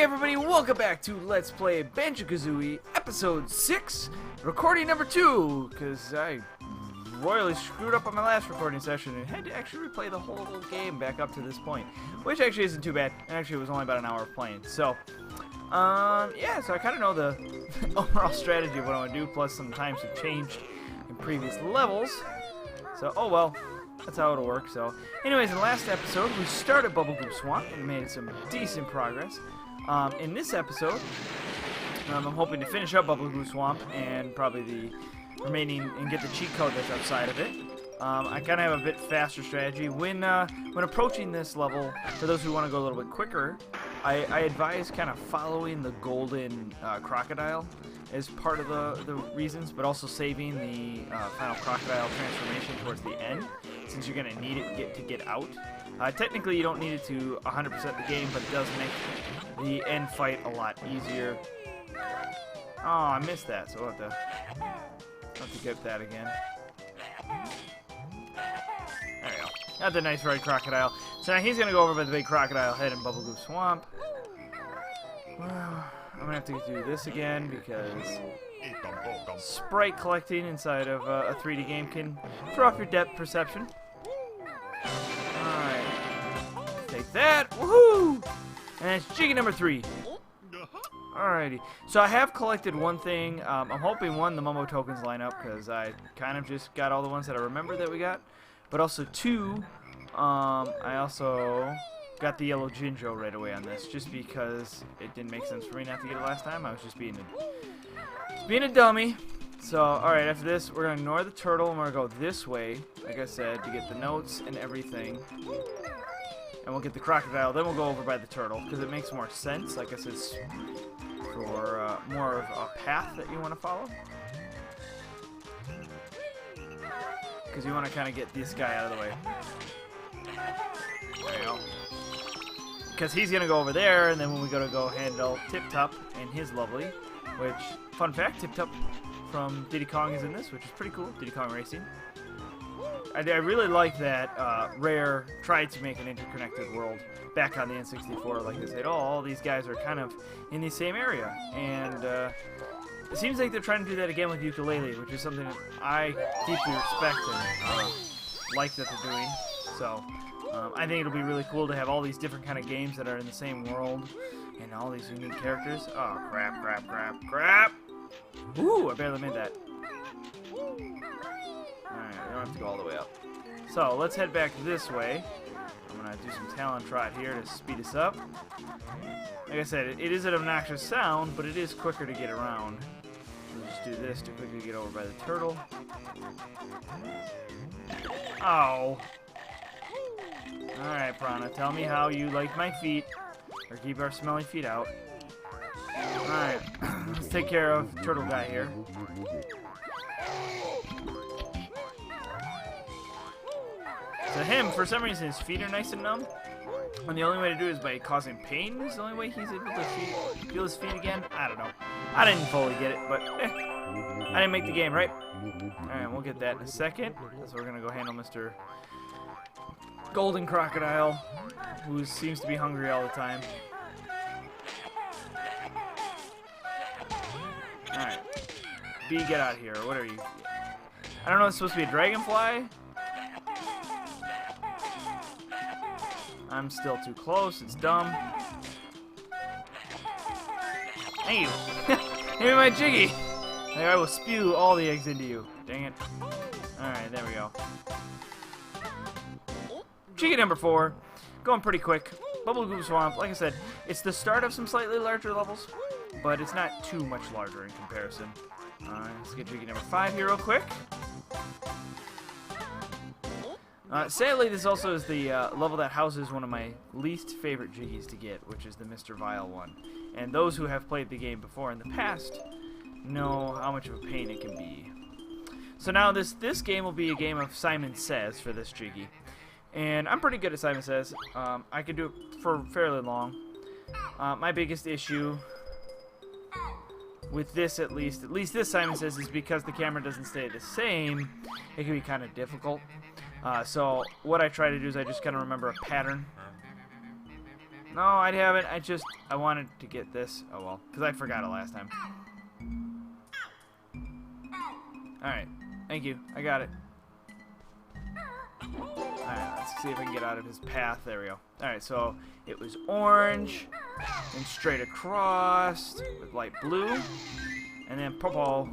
Hey everybody, welcome back to Let's Play Banjo-Kazooie Episode 6, recording number 2, because I royally screwed up on my last recording session and had to actually replay the whole game back up to this point, which actually isn't too bad. Actually, it was only about an hour of playing, so, yeah, so I kind of know the overall strategy of what I want to do, plus some times have changed in previous levels, so, oh well. That's how it'll work. So, anyways, in the last episode, we started Bubblegloop Swamp and made some decent progress. In this episode, I'm hoping to finish up Bubblegloop Swamp and probably the remaining and get the cheat code that's outside of it. I kind of have a bit faster strategy when approaching this level. For those who want to go a little bit quicker, I advise kind of following the golden crocodile as part of the reasons, but also saving the final crocodile transformation towards the end, since you're going to need it to get out. Technically, you don't need it to 100% the game, but it does make the end fight a lot easier. Oh, I missed that, so I'll have to get that again. There we go. Got the nice red crocodile. So now he's going to go over by the big crocodile head in Bubblegloop Swamp. Well, I'm going to have to do this again because sprite collecting inside of a 3D game can throw off your depth perception. Alright. Take that. Woohoo! And that's Jiggy number 3. Alrighty. So I have collected one thing. I'm hoping, one, the Momo tokens line up, because I kind of just got all the ones that I remember that we got. But also, two, I also got the yellow Jinjo right away on this, just because it didn't make sense for me not to get it last time. I was just being a dummy. So, alright, after this, we're going to ignore the turtle, and we're going to go this way, like I said, to get the notes and everything. And we'll get the crocodile, then we'll go over by the turtle, because it makes more sense, like I said, for more of a path that you want to follow. Because you want to kind of get this guy out of the way. There you go. Because he's going to go over there, and then when we go handle Tip Top and his lovely, which, fun fact, Tip Top from Diddy Kong is in this, which is pretty cool, Diddy Kong Racing. I really like that Rare tried to make an interconnected world back on the N64. Like they said, oh, all these guys are kind of in the same area. And it seems like they're trying to do that again with Ukulele, which is something that I deeply respect and like that they're doing. So I think it'll be really cool to have all these different kind of games that are in the same world and all these unique characters. Oh, crap, crap, crap, crap! Ooh, I barely made that. Alright, we don't have to go all the way up. So, let's head back this way. I'm going to do some talent trot here to speed us up. Like I said, it is an obnoxious sound, but it is quicker to get around. We'll just do this to quickly get over by the turtle. Oh. Alright, Prana, tell me how you like my feet, or keep our smelly feet out. Alright, let's take care of Turtle Guy here. So him, for some reason, his feet are nice and numb. And the only way to do it is by causing pain is the only way he's able to feel his feet again. I don't know. I didn't fully get it, but I didn't make the game, right? Alright, we'll get that in a second. So we're going to go handle Mr. Golden Crocodile, who seems to be hungry all the time. Alright. B, get out of here. What are you? I don't know, it's supposed to be a dragonfly? I'm still too close. It's dumb. Thank you. Give me my Jiggy. Like, I will spew all the eggs into you. Dang it. Alright, there we go. Jiggy number 4. Going pretty quick. Bubblegloop Swamp. Like I said, it's the start of some slightly larger levels, but it's not too much larger in comparison. Let's get Jiggy number 5 here real quick. Sadly, this also is the level that houses one of my least favorite Jiggies to get, which is the Mr. Vile one. And those who have played the game before in the past know how much of a pain it can be. So now this game will be a game of Simon Says for this Jiggy. And I'm pretty good at Simon Says. I can do it for fairly long. My biggest issue with this, at least this Simon Says, is because the camera doesn't stay the same. It can be kind of difficult. So what I try to do is I just kind of remember a pattern. No, I haven't. I wanted to get this. Oh well, because I forgot it last time. Alright, thank you. I got it. Alright, let's see if I can get out of his path. There we go. Alright, so it was orange, then straight across with light blue, and then purple.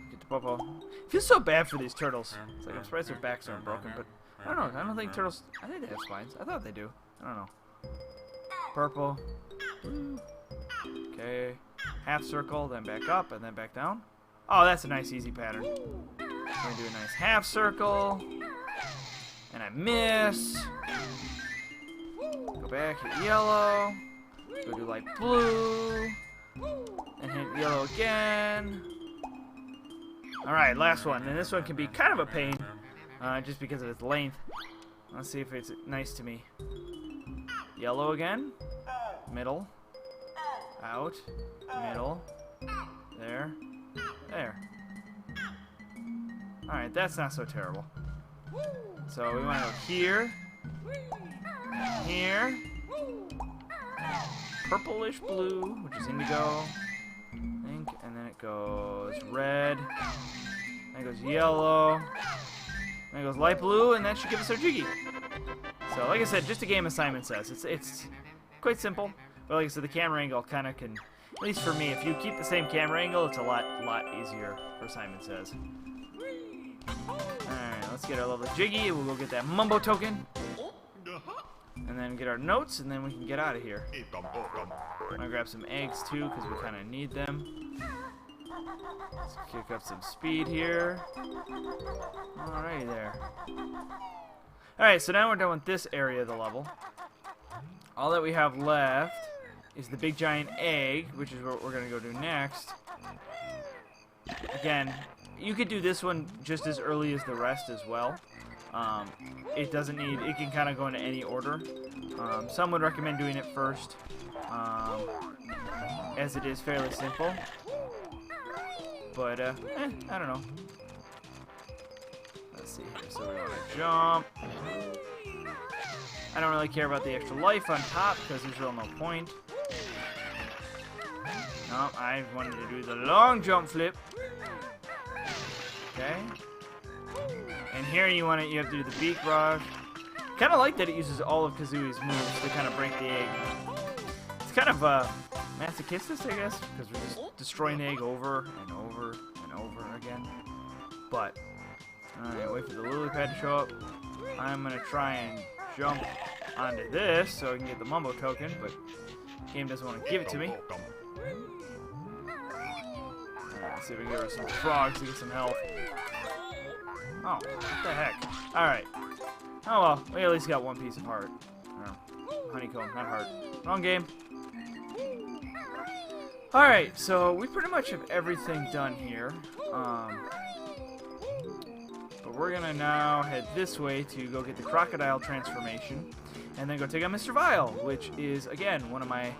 Get the purple. Feels so bad for these turtles. It's like I'm surprised their backs aren't broken, but I don't know. I don't think turtles. I think they have spines. I thought they do. I don't know. Purple. Blue. Okay. Half circle, then back up, and then back down. Oh, that's a nice easy pattern. We're gonna do a nice half circle. And I miss. Go back, hit yellow. Go do light blue. And hit yellow again. Alright, last one. And this one can be kind of a pain. Just because of its length. Let's see if it's nice to me. Yellow again. Middle. Out. Middle. There. There. Alright, that's not so terrible. So we want to go here. Here. Purplish blue, which is indigo. I think. And then it goes red. Then it goes yellow. Then it goes light blue, and that should give us our Jiggy. So, like I said, just a game as Simon says. It's quite simple. But like I said, the camera angle kind of can, at least for me, if you keep the same camera angle, it's a lot easier, for Simon says. Alright, let's get our level Jiggy. We'll go get that Mumbo token. And then get our notes, and then we can get out of here. I'm gonna grab some eggs, too, because we kind of need them. Let's kick up some speed here. Alrighty there. Alright, so now we're done with this area of the level. All that we have left is the big giant egg, which is what we're going to go do next. Again, you could do this one just as early as the rest as well. It doesn't need, it can kind of go into any order. Some would recommend doing it first, as it is fairly simple. But, I don't know. Let's see here. So we want to jump. I don't really care about the extra life on top because there's really no point. No, I wanted to do the long jump flip. Okay. And here you have to do the beak rush. Kind of like that it uses all of Kazooie's moves to kind of break the egg. It's kind of masochistic, I guess, because we're just destroying the egg over and over and over again. But, alright, wait for the lily pad to show up. I'm going to try and jump onto this so I can get the Mumbo token, but the game doesn't want to give it to me. Let's see if we can get her some frogs to get some health. Oh, what the heck? Alright. Oh well, we at least got one piece of heart. Honeycomb, not heart. Wrong game. Alright, so we pretty much have everything done here. But we're gonna now head this way to go get the crocodile transformation, and then go take on Mr. Vile, which is, again, one of my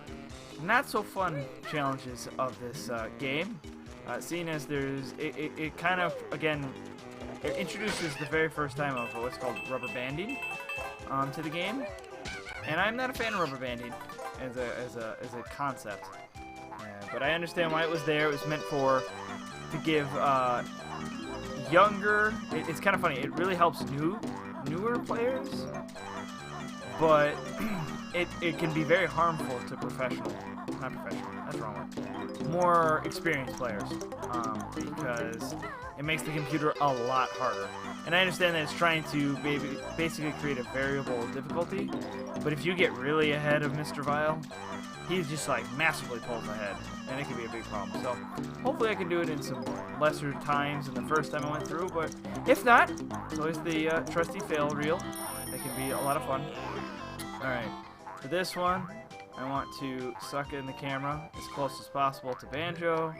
not so fun challenges of this game. Seeing as it kind of, again, it introduces the very first time of what's called rubber banding to the game, and I'm not a fan of rubber banding as a concept. But I understand why it was there. It was meant to give younger. It's kind of funny. It really helps newer players, but it can be very harmful to not professional. That's the wrong word. More experienced players, because it makes the computer a lot harder. And I understand that it's trying to basically create a variable difficulty, but if you get really ahead of Mr. Vile, he's just like massively pulls ahead, and it can be a big problem. So hopefully I can do it in some lesser times than the first time I went through, but if not, it's always the trusty fail reel. That can be a lot of fun. Alright, for this one, I want to suck in the camera as close as possible to Banjo.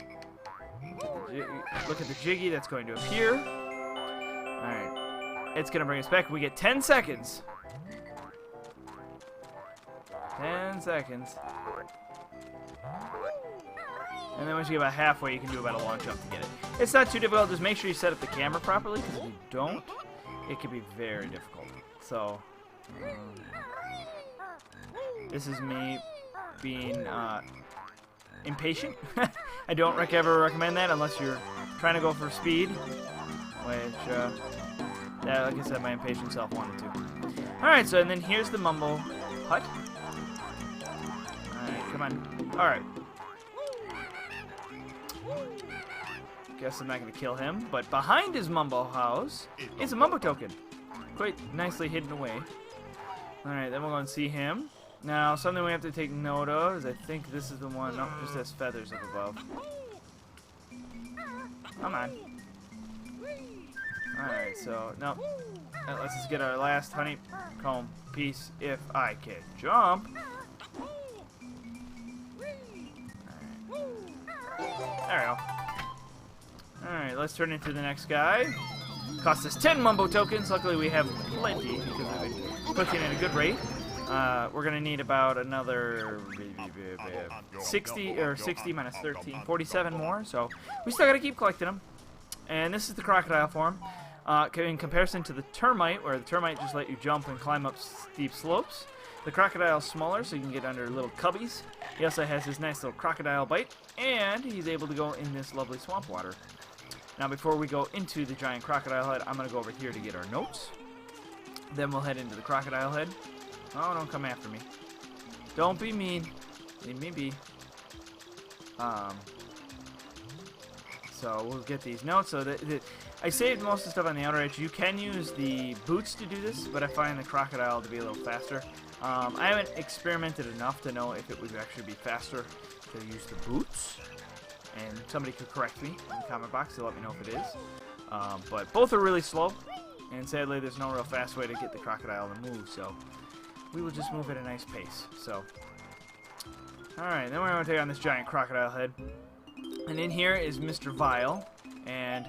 Look at the Jiggy that's going to appear. Alright, it's going to bring us back. We get 10 seconds. 10 seconds. And then once you get about halfway, you can do about a long jump to get it. It's not too difficult. Just make sure you set up the camera properly, because if you don't, it can be very difficult. So, This is me being impatient. I don't ever recommend that unless you're trying to go for speed, which, yeah, like I said, my impatient self wanted to. Alright, so and then here's the Mumbo hut. Alright, come on. Alright. Guess I'm not going to kill him, but behind his Mumbo house is a Mumbo token. Quite nicely hidden away. Alright, then we'll go and see him. Now, something we have to take note of is I think this is the one, no, just has feathers up above. Come on. Alright, so, no. Let's just get our last honeycomb piece if I can jump. Alright. There we go. Alright, let's turn into the next guy. Cost us 10 Mumbo tokens. Luckily, we have plenty because we've been clicking at a good rate. We're going to need about another 60 minus 13, 47 more. So we still got to keep collecting them. And this is the crocodile form. In comparison to the termite, where the termite just let you jump and climb up steep slopes, the crocodile's smaller, so you can get under little cubbies. He also has his nice little crocodile bite, and he's able to go in this lovely swamp water. Now, before we go into the giant crocodile head, I'm going to go over here to get our notes. Then we'll head into the crocodile head. Oh, don't come after me. Don't be mean. Leave me be. So we'll get these notes. So I saved most of the stuff on the outer edge. You can use the boots to do this, but I find the crocodile to be a little faster. I haven't experimented enough to know if it would actually be faster to use the boots. And somebody could correct me in the comment box to let me know if it is. But both are really slow. And sadly, there's no real fast way to get the crocodile to move. So we will just move at a nice pace. So, alright, then we're going to take on this giant crocodile head. And in here is Mr. Vile and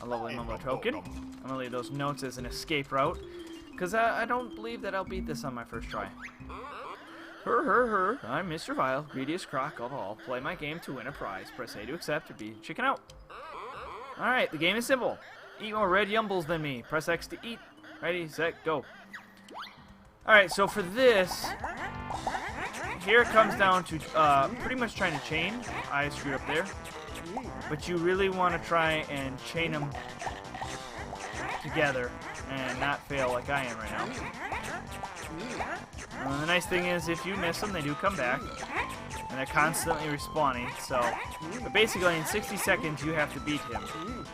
a lovely Mumbo token. I'm going to leave those notes as an escape route, because I don't believe that I'll beat this on my first try. I'm Mr. Vile, greediest croc of all. Play my game to win a prize. Press A to accept or B to chicken out. Alright, the game is simple. Eat more red yumbles than me. Press X to eat. Ready, set, go. Alright, so for this, here it comes down to pretty much trying to chain. I screwed up there. But you really want to try and chain them together and not fail like I am right now. The nice thing is, if you miss them, they do come back. And they're constantly respawning. So, but basically, in 60 seconds, you have to beat him.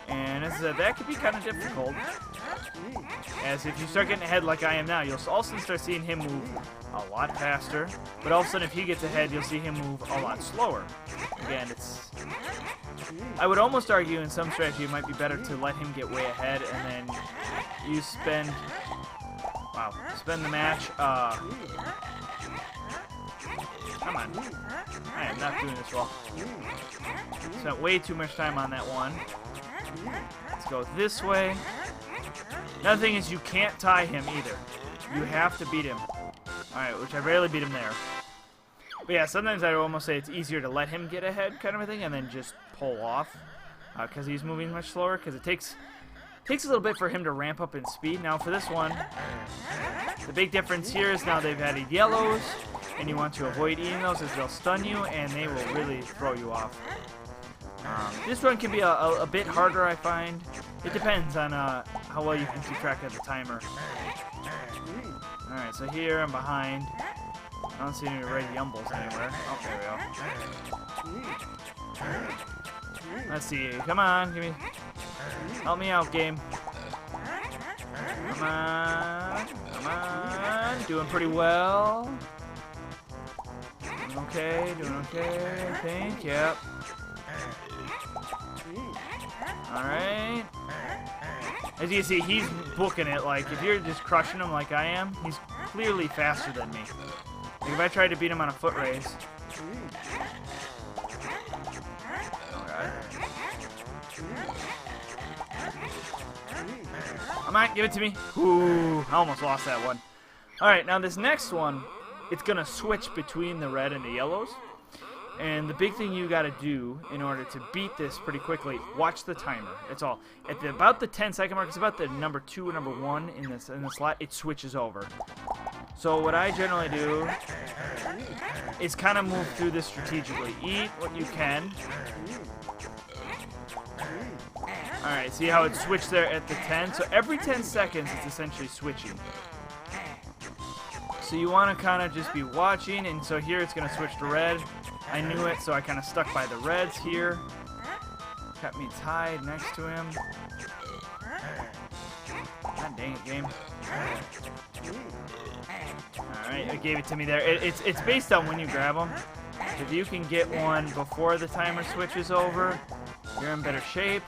And as I said, that could be kind of difficult. As if you start getting ahead like I am now, you'll also start seeing him move a lot faster. But all of a sudden, if he gets ahead, you'll see him move a lot slower. Again, it's... I would almost argue in some strategy it might be better to let him get way ahead and then you spend... Wow. Spend the match. Come on. I am not doing this well. Spent way too much time on that one. Let's go this way. Another thing is you can't tie him either. You have to beat him. Alright, which I rarely beat him there. But yeah, sometimes I would almost say it's easier to let him get ahead kind of a thing and then just pull off. Because he's moving much slower. Because it takes a little bit for him to ramp up in speed. Now for this one, the big difference here is now they've added yellows. And you want to avoid eating those as they'll stun you and they will really throw you off. This one can be a bit harder, I find. It depends on how well you can keep track of the timer. Alright, so here I'm behind. I don't see any red yumbles anywhere. Oh, there we go. Let's see. Come on, give me... Help me out, game. Come on. Come on. Doing pretty well. Doing okay, I think. Yep. Alright. As you can see, he's booking it. Like, if you're just crushing him like I am, he's clearly faster than me. Like, if I tried to beat him on a foot race. Come on, give it to me. Ooh, I almost lost that one. Alright, now this next one, it's going to switch between the red and the yellows. And the big thing you got to do in order to beat this pretty quickly, watch the timer. That's all. At about the 10-second mark, it's about the number 2 or number 1 in the slot, it switches over. So what I generally do is kind of move through this strategically. Eat what you can. Alright, see how it switched there at the 10? So every 10 seconds it's essentially switching. So you want to kind of just be watching, and so here it's going to switch to red. I knew it, so I kind of stuck by the reds here. Kept me tied next to him. God dang it, game. Alright, it gave it to me there. It's based on when you grab them. If you can get one before the timer switches over, you're in better shape.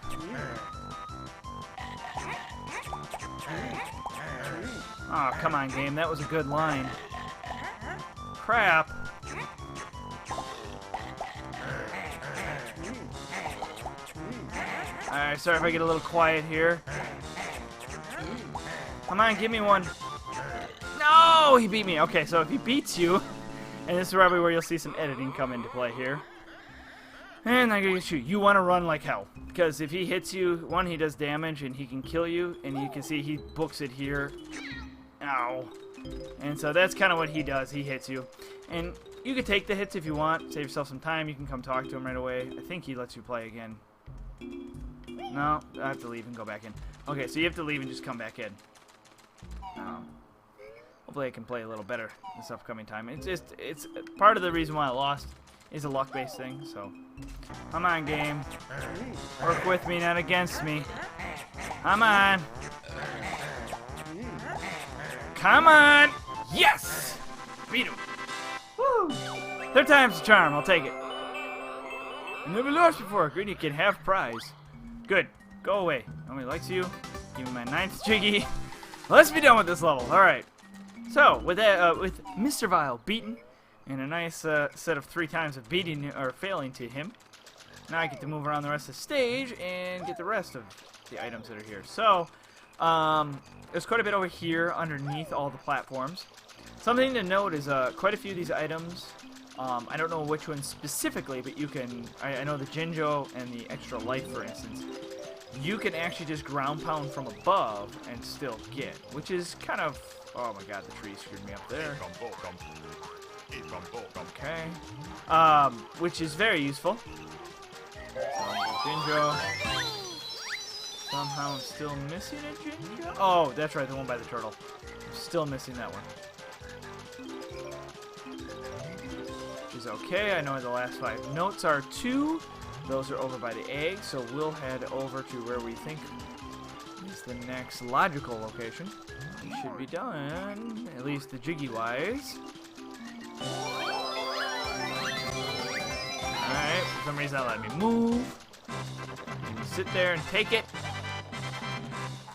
Oh, come on, game. That was a good line. Crap. Alright, sorry if I get a little quiet here. Come on, give me one. No, he beat me. Okay, so if he beats you, and this is probably where you'll see some editing come into play here. And I'm gonna shoot. You want to run like hell, because if he hits you, one, he does damage and he can kill you, and you can see he books it here. Ow. And so that's kind of what he does. He hits you, and you can take the hits if you want. Save yourself some time. You can come talk to him right away. I think he lets you play again. No, I have to leave and go back in. Okay, so you have to leave and just come back in. Hopefully I can play a little better this upcoming time. It's part of the reason why I lost is a luck-based thing, so. Come on, game. Work with me, not against me. Come on. Come on. Yes! Beat him. Woo! Third time's the charm. I'll take it. Never lost before. Good, you can have prize. Good. Go away. Nobody likes you. Give me my 9th Jiggy. Let's be done with this level. All right. So with that, with Mr. Vile beaten, and a nice set of 3 times of beating or failing to him, now I get to move around the rest of the stage and get the rest of the items that are here. So there's quite a bit over here underneath all the platforms. Something to note is quite a few of these items. I don't know which ones specifically, but you can. I know the Jinjo and the extra life, for instance. You can actually just ground pound from above and still get, which is kind of. Oh my god, the tree screwed me up there. Okay. Which is very useful. Jinjo. Somehow I'm still missing a Jinjo. Oh, that's right, the one by the turtle. I'm still missing that one. Which is okay. I know where the last 5 notes are too. Those are over by the egg, so we'll head over to where we think is the next logical location. We should be done, at least the Jiggy-wise. Alright, for some reason that let me move. Sit there and take it.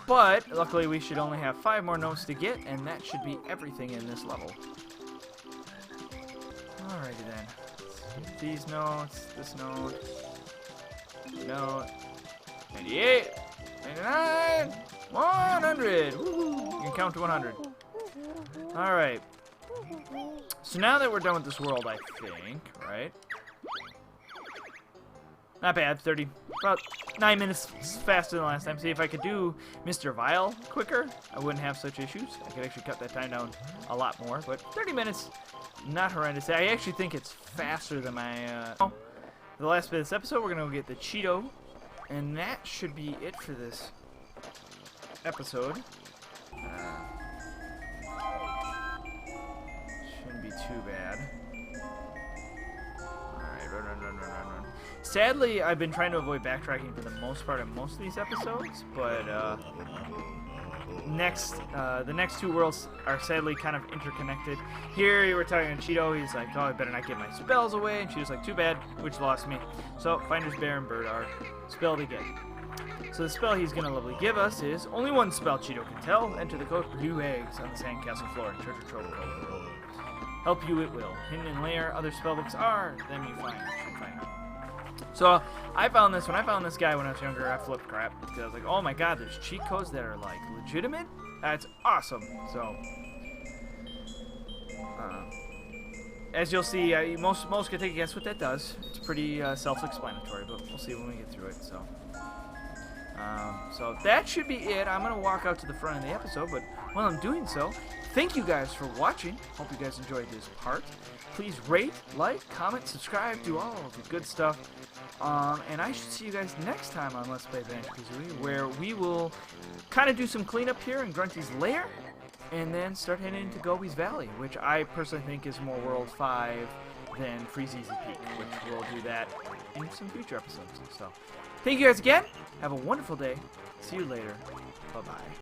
But, luckily we should only have 5 more notes to get, and that should be everything in this level. Alrighty then. Let's get these notes, this note, note, 98, 99, 100. Woo! You can count to 100. Alright. So now that we're done with this world, I think, right? Not bad, 30. About 9 minutes faster than last time. See, if I could do Mr. Vile quicker, I wouldn't have such issues. I could actually cut that time down a lot more, but 30 minutes, not horrendous. I actually think it's faster than my, the last bit of this episode. We're going to go get the Cheeto, and that should be it for this episode. Shouldn't be too bad. Alright, run. Sadly, I've been trying to avoid backtracking for the most part in most of these episodes, but the next 2 worlds are sadly kind of interconnected. Here, you were talking to Cheeto, he's like, oh, I better not get my spells away, and she was like, too bad, which lost me. So, Finder's Bear and Bird are spelled again. So the spell he's going to lovely give us is, only one spell Cheeto can tell, enter the code blue eggs on the sandcastle floor, treasure trove code. Help you it will. Hidden in layer, other spellbooks are, them you find. So I found this, when I found this guy when I was younger, I flipped crap, because I was like, oh my god, there's cheat codes that are like legitimate? That's awesome. So, as you'll see, most can take a guess what that does. It's pretty self-explanatory, but we'll see when we get through it. So that should be it. I'm going to walk out to the front of the episode, but while I'm doing so, thank you guys for watching. Hope you guys enjoyed this part. Please rate, like, comment, subscribe, do all of the good stuff. And I should see you guys next time on Let's Play Banjo-Kazooie, where we will kind of do some cleanup here in Grunty's lair, and then start heading into Gobi's Valley, which I personally think is more World 5 than Freezeezy Peak, which we'll do that in some future episodes. So, thank you guys again. Have a wonderful day. See you later. Bye-bye.